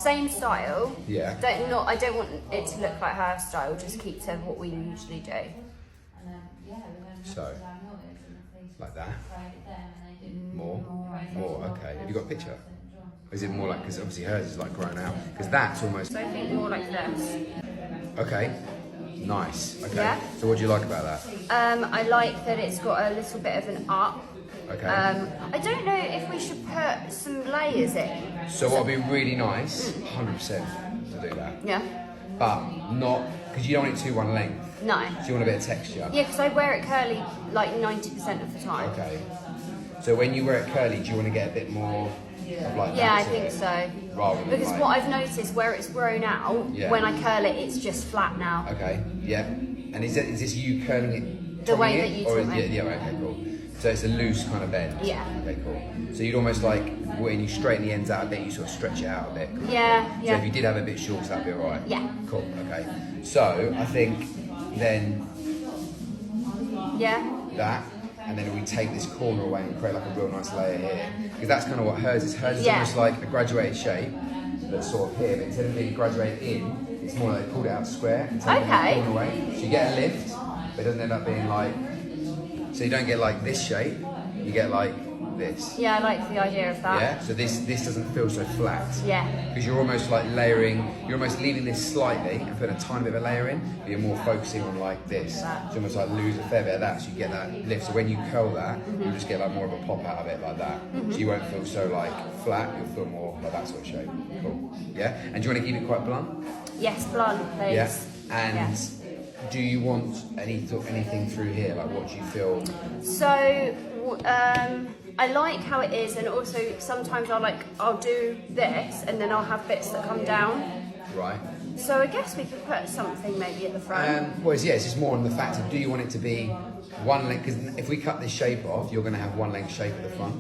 Same style. Yeah. I don't want it to look like her style. Just keep to what we usually do. So, like that. More. Okay. Have you got a picture? Or is it more like, because obviously hers is like grown out, because that's almost. So I think more like this. Okay. Nice. Okay. Yeah. So what do you like about that? I like that it's got a little bit of an up. Okay. I don't know if we should put some layers in. So what would be really nice, 100% to do that. Yeah. But not, because you don't want it too one length. No. So you want a bit of texture. Yeah, because I wear it curly like 90% of the time. Okay. So when you wear it curly, do you want to get a bit more of like Yeah, I that to think it? so. Rather than Because like, what I've noticed, where it's grown out, Yeah. when I curl it, it's just flat now. Okay, yeah. And is this you curling it? The way topping that it, you or taught me. yeah, okay, cool. So it's a loose kind of bend. Yeah. Okay, cool. So you'd almost like, when you straighten the ends out a bit, you sort of stretch it out a bit. Yeah, So yeah. if you did have a bit short, that'd be alright. Yeah. Cool, okay. So I think then Yeah. that, and then we take this corner away and create like a real nice layer here. Because that's kind of what hers is. Hers is Yeah. almost like a graduated shape that's sort of here, but instead of being graduated in, it's more like they pulled it out square and taken Okay. the corner away. So you get a lift, but it doesn't end up being like, so you don't get like this shape, you get like this. Yeah, I like the idea of that. Yeah, so this doesn't feel so flat. Yeah. Because you're almost like layering, you're almost leaving this slightly and putting a tiny bit of a layer in, but you're more focusing on like this. So you almost like lose a fair bit of that, so you get that lift. So when you curl that, you just get like more of a pop out of it like that. So you won't feel so like flat, you'll feel more like that sort of shape. Cool. Yeah? And do you want to keep it quite blunt? Yes, blunt, please. Yeah. And Yes. do you want anything through here? Like what do you feel? So, I like how it is, and also sometimes I'll do this, and then I'll have bits that come down. Right. So I guess we could put something maybe at the front. Well, it's just more on the fact of, do you want it to be one length? Because if we cut this shape off, you're going to have one length shape at the front,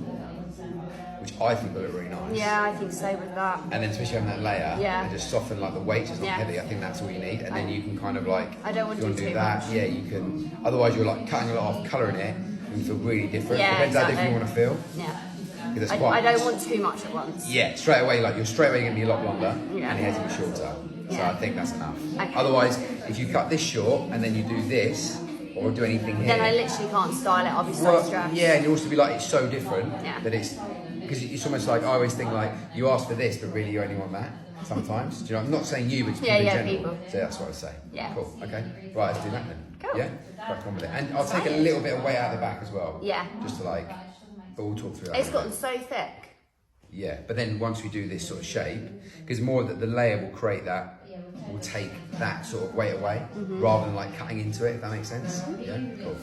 which I think will look really nice. Yeah, I think so with that. And then especially having that layer, Yeah. and just soften like the weight, it's not Yeah. heavy. I think that's all you need. And then you can kind of like, I don't want if you to do do too that, much. yeah, you can. Otherwise, you're like cutting a lot off, colouring it, and you feel really different. Yeah, Depends how exactly. different you want to feel. Yeah. 'Cause it's I quite, don't want too much at once. Yeah, straight away, like you're straight away going to be a lot longer, Yeah. and your head's going to be shorter. So Yeah. I think that's enough. Okay. Otherwise, if you cut this short and then you do this, or do anything here, Then I literally can't style it. I'll be so well, stressed. yeah, and you also be like, it's so different Yeah. that it's, because it's almost like, I always think like, you ask for this, but really you only want that sometimes. Do you know, I'm not saying you, but just Yeah, people in yeah, general. people. So that's what I say. Yeah. Cool, okay. Right, let's do that then. Cool. Yeah, crack on with it. And I'll take a little bit of weight out of the back as well. Yeah. Just to like, but we'll talk through that. It's in a bit. gotten so thick. Yeah, but then once we do this sort of shape, because more that the layer will create that, will take that sort of weight away, rather than like cutting into it, if that makes sense. Yeah, cool.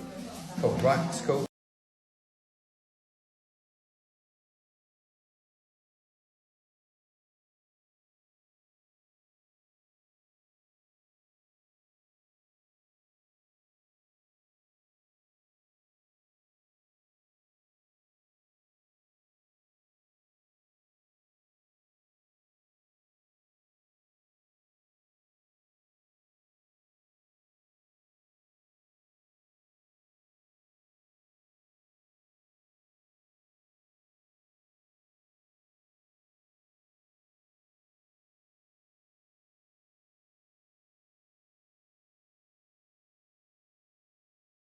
Cool, right, it's cool.